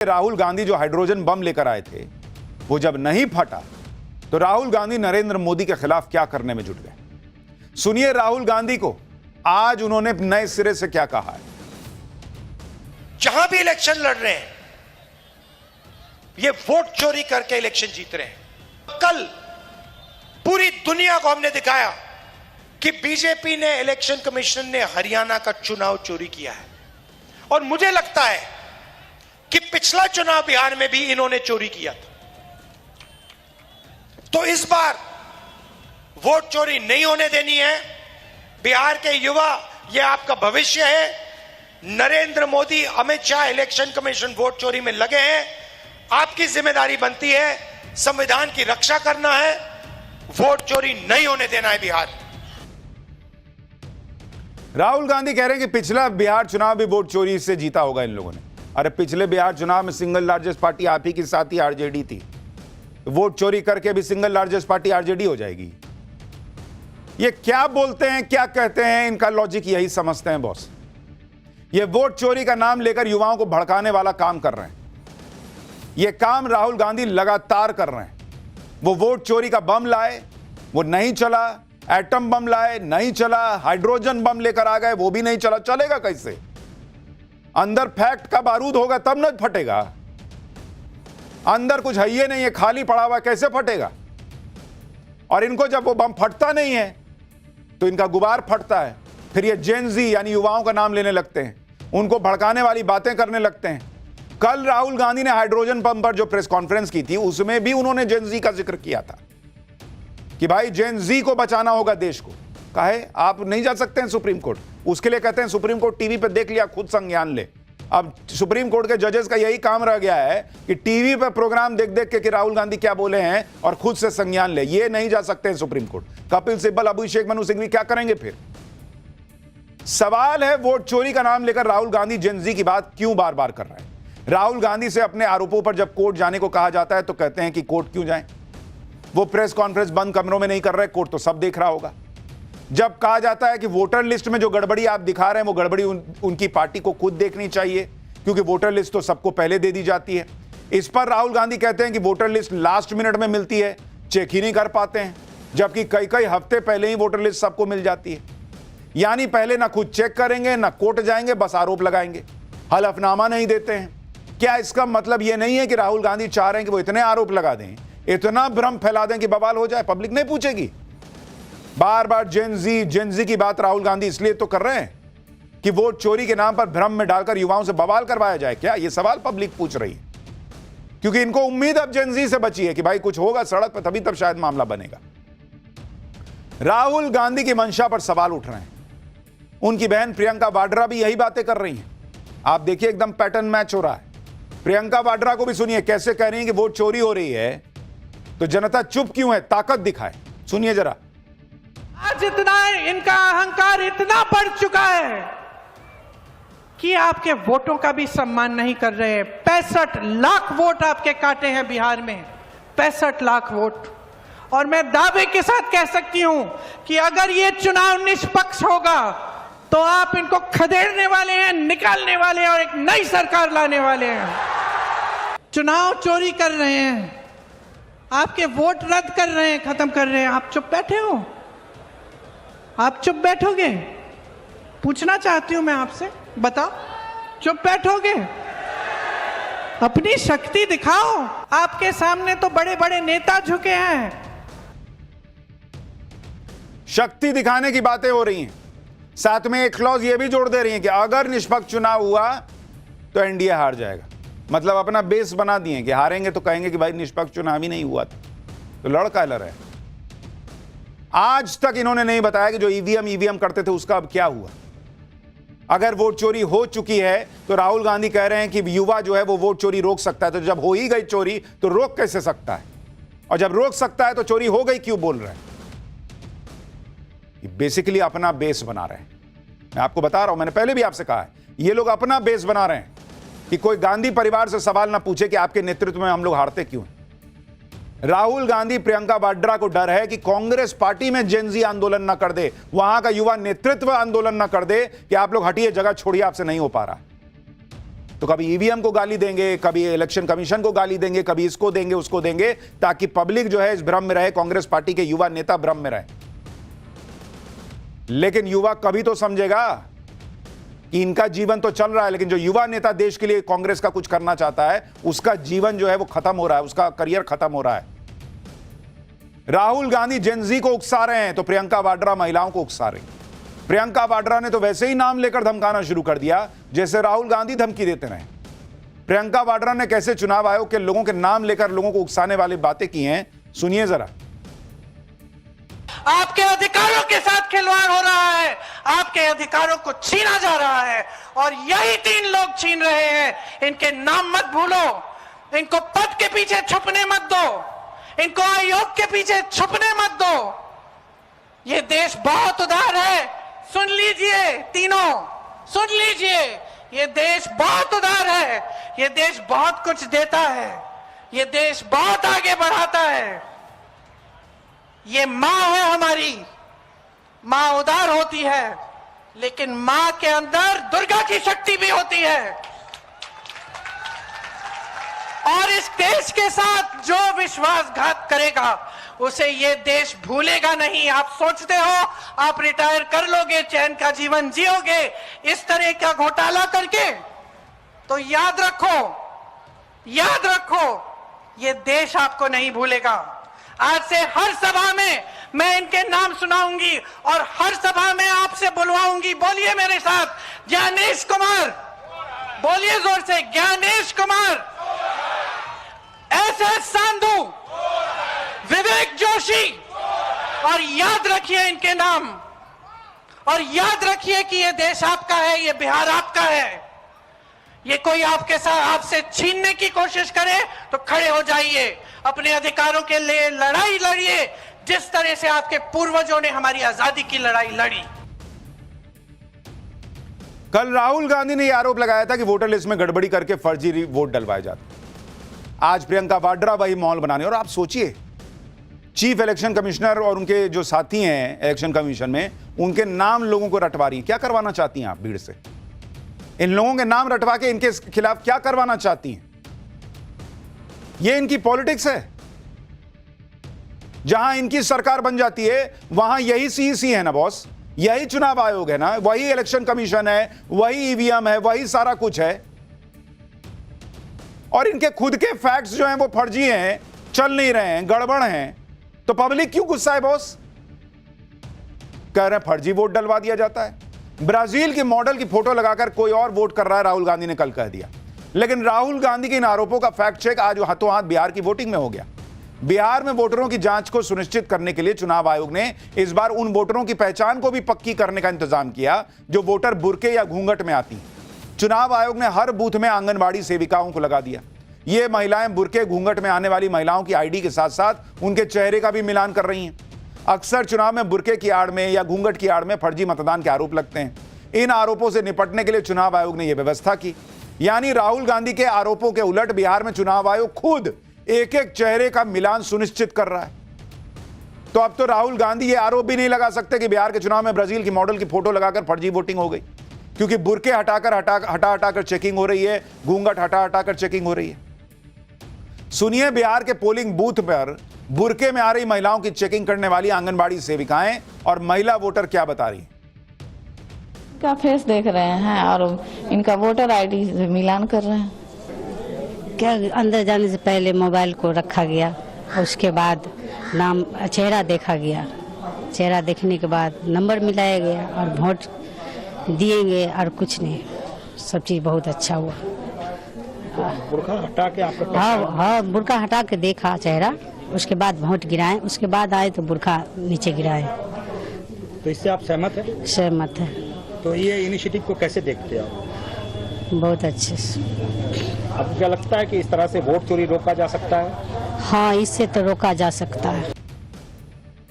राहुल गांधी जो hydrogen bomb लेकर आए थे वो जब नहीं फटा तो राहुल गांधी नरेंद्र मोदी के खिलाफ क्या करने में जुट गए। सुनिए राहुल गांधी को आज उन्होंने नए सिरे से क्या कहा है। जहां भी इलेक्शन लड़ रहे हैं ये वोट चोरी करके इलेक्शन जीत रहे हैं। कल पूरी दुनिया को हमने दिखाया कि बीजेपी ने, इलेक्शन कमीशन ने हरियाणा का चुनाव चोरी किया है और मुझे लगता है कि पिछला चुनाव बिहार में भी इन्होंने चोरी किया था। तो इस बार वोट चोरी नहीं होने देनी है। बिहार के युवा, ये आपका भविष्य है। Narendra Modi, Amit Shah, election commission vote चोरी में लगे हैं। आपकी जिम्मेदारी बनती है संविधान की रक्षा करना है, वोट चोरी नहीं होने देना है बिहार। राहुल गांधी कह रहे हैं कि पिछला बिहार चुनाव भी वोट चोरी से जीता होगा इन लोगों ने। अरे पिछले बिहार चुनाव में सिंगल लार्जेस्ट पार्टी आप ही की साथ ही आरजेडी थी, वोट चोरी करके भी सिंगल लार्जेस्ट पार्टी आरजेडी हो जाएगी। ये क्या बोलते हैं, क्या कहते हैं, इनका लॉजिक यही समझते हैं बॉस। ये वोट चोरी का नाम लेकर युवाओं को भड़काने वाला काम कर रहे हैं। ये काम राहुल गांधी लगातार कर रहे हैं। वो वोट चोरी का बम लाए, वो नहीं चला। एटम बम लाए, नहीं चला। हाइड्रोजन बम लेकर आ गए, वो भी नहीं चला। चलेगा कैसे? अंदर फैक्ट का बारूद होगा तब न फटेगा। अंदर कुछ है ही नहीं है, खाली पड़ा हुआ, कैसे फटेगा? और इनको जब वो बम फटता नहीं है तो इनका गुबार फटता है। फिर ये जेन जी यानी युवाओं का नाम लेने लगते हैं, उनको भड़काने वाली बातें करने लगते हैं। कल राहुल गांधी ने हाइड्रोजन बम पर जो प्रेस कॉन्फ्रेंस की थी उसमें भी उन्होंने जेन जी का जिक्र किया था कि भाई जेन जी को बचाना होगा देश को। काहे आप नहीं जा सकते हैं सुप्रीम कोर्ट? उसके लिए कहते हैं सुप्रीम कोर्ट टीवी पे देख लिया, खुद संज्ञान ले। अब सुप्रीम कोर्ट के जजेस का यही काम रह गया है कि टीवी पे प्रोग्राम देख देख के कि राहुल गांधी क्या बोले हैं और खुद से संज्ञान ले। ये नहीं जा सकते हैं सुप्रीम कोर्ट। कपिल सिब्बल, अभिषेक मनु सिंघवी क्या करेंगे फिर? सवाल है वोट चोरी का नाम लेकर राहुल गांधी जेन जी की बात क्यों बार बार कर रहे हैं। राहुल गांधी से अपने आरोपों पर जब कोर्ट जाने को कहा जाता है तो कहते हैं कि कोर्ट क्यों जाएं? वो प्रेस कॉन्फ्रेंस बंद कमरों में नहीं कर रहे, कोर्ट तो सब देख रहा होगा। जब कहा जाता है कि वोटर लिस्ट में जो गड़बड़ी आप दिखा रहे हैं वो गड़बड़ी उनकी पार्टी को खुद देखनी चाहिए क्योंकि वोटर लिस्ट तो सबको पहले दे दी जाती है। इस पर राहुल गांधी कहते हैं कि वोटर लिस्ट लास्ट मिनट में मिलती है, चेक ही नहीं कर पाते हैं, जबकि कई कई हफ्ते पहले ही वोटर लिस्ट सबको मिल जाती है। यानी पहले ना खुद चेक करेंगे, ना कोर्ट जाएंगे, बस आरोप लगाएंगे, हलफनामा नहीं देते हैं। क्या इसका मतलब यह नहीं है कि राहुल गांधी चाह रहे हैं कि वो इतने आरोप लगा दें, इतना भ्रम फैला दें कि बवाल हो जाए, पब्लिक नहीं पूछेगी? बार बार जेन जी की बात राहुल गांधी इसलिए तो कर रहे हैं कि वोट चोरी के नाम पर भ्रम में डालकर युवाओं से बवाल करवाया जाए क्या? यह सवाल पब्लिक पूछ रही है क्योंकि इनको उम्मीद अब जेन जी से बची है कि भाई कुछ होगा सड़क पर तभी तब शायद मामला बनेगा। राहुल गांधी की मंशा पर सवाल उठ रहे हैं। उनकी बहन प्रियंका वाड्रा भी यही बातें कर रही हैं। आप देखिए एकदम पैटर्न मैच हो रहा है। प्रियंका वाड्रा को भी सुनिए कैसे कह रही है कि वोट चोरी हो रही है तो जनता चुप क्यों है, ताकत दिखाए। सुनिए जरा। आज इतना इनका अहंकार इतना बढ़ चुका है कि आपके वोटों का भी सम्मान नहीं कर रहे। 65 लाख वोट आपके काटे हैं बिहार में, 65 लाख वोट। और मैं दावे के साथ कह सकती हूं कि अगर ये चुनाव निष्पक्ष होगा तो आप इनको खदेड़ने वाले हैं, निकालने वाले हैं और एक नई सरकार लाने वाले हैं। चुनाव चोरी कर रहे हैं, आपके वोट रद्द कर रहे हैं, खत्म कर रहे हैं। आप चुप बैठे हो? आप चुप बैठोगे? पूछना चाहती हूं मैं आपसे, बताओ, चुप बैठोगे? अपनी शक्ति दिखाओ। आपके सामने तो बड़े बड़े नेता झुके हैं। शक्ति दिखाने की बातें हो रही हैं, साथ में एक क्लॉज ये भी जोड़ दे रही हैं कि अगर निष्पक्ष चुनाव हुआ तो एनडीए हार जाएगा। मतलब अपना बेस बना दिए कि हारेंगे तो कहेंगे कि भाई निष्पक्ष चुनाव ही नहीं हुआ था, तो लड़का लड़ रहे। आज तक इन्होंने नहीं बताया कि जो ईवीएम करते थे उसका अब क्या हुआ। अगर वोट चोरी हो चुकी है तो राहुल गांधी कह रहे हैं कि युवा जो है वो वोट चोरी रोक सकता है। तो जब हो ही गई चोरी तो रोक कैसे सकता है? और जब रोक सकता है तो चोरी हो गई क्यों बोल रहे हैं? बेसिकली अपना बेस बना रहे हैं। मैं आपको बता रहा हूं, मैंने पहले भी आपसे कहा है, ये लोग अपना बेस बना रहे हैं कि कोई गांधी परिवार से सवाल ना पूछे कि आपके नेतृत्व में हम लोग हारते क्यों हैं। राहुल गांधी, प्रियंका वाड्रा को डर है कि कांग्रेस पार्टी में जेन जी आंदोलन ना कर दे, वहां का युवा नेतृत्व आंदोलन ना कर दे कि आप लोग हटिए, जगह छोड़िए, आपसे नहीं हो पा रहा। तो कभी ईवीएम को गाली देंगे, कभी इलेक्शन कमीशन को गाली देंगे, कभी इसको देंगे उसको देंगे, ताकि पब्लिक जो है इस भ्रम में रहे, कांग्रेस पार्टी के युवा नेता भ्रम में रहे। लेकिन युवा कभी तो समझेगा कि इनका जीवन तो चल रहा है, लेकिन जो युवा नेता देश के लिए कांग्रेस का कुछ करना चाहता है, उसका जीवन जो है वो खत्म हो रहा है, उसका करियर खत्म हो रहा है। राहुल गांधी जेनजी को उकसा रहे हैं तो प्रियंका वाड्रा महिलाओं को उकसा रही। प्रियंका वाड्रा ने तो वैसे ही नाम लेकर धमकाना शुरू कर दिया जैसे राहुल गांधी धमकी देते रहे। प्रियंका वाड्रा ने कैसे चुनाव आयोग के लोगों के नाम लेकर लोगों को उकसाने वाली बातें की हैं, सुनिए जरा। आपके अधिकारों के साथ खिलवाड़ हो रहा है, आपके अधिकारों को छीना जा रहा है, और यही 3 लोग छीन रहे हैं। इनके नाम मत भूलो, इनको पद के पीछे छुपने मत दो, इनको आयोग के पीछे छुपने मत दो। ये देश बहुत उदार है, सुन लीजिए तीनों, सुन लीजिए, ये देश बहुत उदार है, ये देश बहुत कुछ देता है, ये देश बहुत आगे बढ़ाता है। ये मां है हमारी, मां उदार होती है, लेकिन मां के अंदर दुर्गा की शक्ति भी होती है। और इस देश के साथ जो विश्वासघात करेगा उसे ये देश भूलेगा नहीं। आप सोचते हो आप रिटायर कर लोगे, चैन का जीवन जियोगे इस तरह का घोटाला करके? तो याद रखो, याद रखो, ये देश आपको नहीं भूलेगा। आज से हर सभा में मैं इनके नाम सुनाऊंगी और हर सभा में आपसे बुलवाऊंगी। बोलिए मेरे साथ, ज्ञानेश कुमार, बोलिए जोर से, ज्ञानेश कुमार, एस.एस. सांधू, विवेक जोशी, और याद रखिए इनके नाम, और याद रखिए कि ये देश आपका है, ये बिहार आपका है। ये कोई आपके साथ आपसे छीनने की कोशिश करे तो खड़े हो जाइए, अपने अधिकारों के लिए लड़ाई लड़िए, जिस तरह से आपके पूर्वजों ने हमारी आजादी की लड़ाई लड़ी। कल राहुल गांधी ने यह आरोप लगाया था कि वोटर लिस्ट में गड़बड़ी करके फर्जी वोट डलवाए जाते। आज प्रियंका वाड्रा वही माहौल बनाने, और आप सोचिए चीफ इलेक्शन कमिश्नर और उनके जो साथी हैं इलेक्शन कमीशन में, उनके नाम लोगों को रटवा रही। क्या करवाना चाहती हैं आप भीड़ से? इन लोगों के नाम रटवा के इनके खिलाफ क्या करवाना चाहती हैं? ये इनकी पॉलिटिक्स है। जहां इनकी सरकार बन जाती है वहां यही सीईसी है ना बॉस, यही चुनाव आयोग है ना, वही इलेक्शन कमीशन है, वही ईवीएम है, वही सारा कुछ है। और इनके खुद के फैक्ट्स जो हैं वो फर्जी हैं, चल नहीं रहे हैं, गड़बड़ हैं, तो पब्लिक क्यों गुस्सा है बॉस? कह रहे हैं फर्जी वोट डलवा दिया जाता है। ब्राजील के मॉडल की फोटो लगाकर कोई और वोट कर रहा है, राहुल गांधी ने कल कह दिया। लेकिन राहुल गांधी के इन आरोपों का फैक्ट चेक आज हाथों हाथ बिहार की वोटिंग में हो गया। बिहार में वोटरों की जांच को सुनिश्चित करने के लिए चुनाव आयोग ने इस बार उन वोटरों की पहचान को भी पक्की करने का इंतजाम किया जो वोटर बुर्के या घूंघट में आती। चुनाव आयोग ने हर बूथ में आंगनबाड़ी सेविकाओं को लगा दिया। ये महिलाएं बुर्के घूंघट में आने वाली महिलाओं की आईडी के साथ साथ उनके चेहरे का भी मिलान कर रही हैं। अक्सर चुनाव में बुर्के की आड़ में या घूंघट की आड़ में फर्जी मतदान के आरोप लगते हैं। इन आरोपों से निपटने के लिए चुनाव आयोग ने यह व्यवस्था की। यानी राहुल गांधी के आरोपों के उलट बिहार में चुनाव आयोग खुद एक एक चेहरे का मिलान सुनिश्चित कर रहा है। तो अब तो राहुल गांधी ये आरोप भी नहीं लगा सकते कि बिहार के चुनाव में ब्राजील की मॉडल की फोटो लगाकर फर्जी वोटिंग हो गई, क्योंकि बुर्के हटा चेकिंग हो रही है, घूंघट हटा चेकिंग हो रही है। सुनिए बिहार के पोलिंग बूथ पर बुर्के में आ रही महिलाओं की चेकिंग करने वाली आंगनबाड़ी सेविकाएं और महिला वोटर क्या बता रही हैं। इनका फेस देख रहे हैं और इनका वोटर आईडी से मिलान कर रहे हैं। क्या अंदर जाने से पहले मोबाइल को रखा गया, उसके बाद नाम चेहरा देखा गया, चेहरा देखने के बाद नंबर मिलाया गया और वोट दिएंगे और कुछ नहीं। सब चीज़ बहुत अच्छा हुआ। बुर्का हटा के आपको? हाँ, बुर्का हटा के देखा चेहरा, उसके बाद वोट गिराए, उसके बाद आए तो बुर्का नीचे गिराए। तो इससे आप सहमत हैं? सहमत है। तो ये इनिशिएटिव को कैसे देखते हैं आप? बहुत अच्छे से। आपको क्या लगता है कि इस तरह से वोट चोरी रोका जा सकता है? हाँ, इससे तो रोका जा सकता है।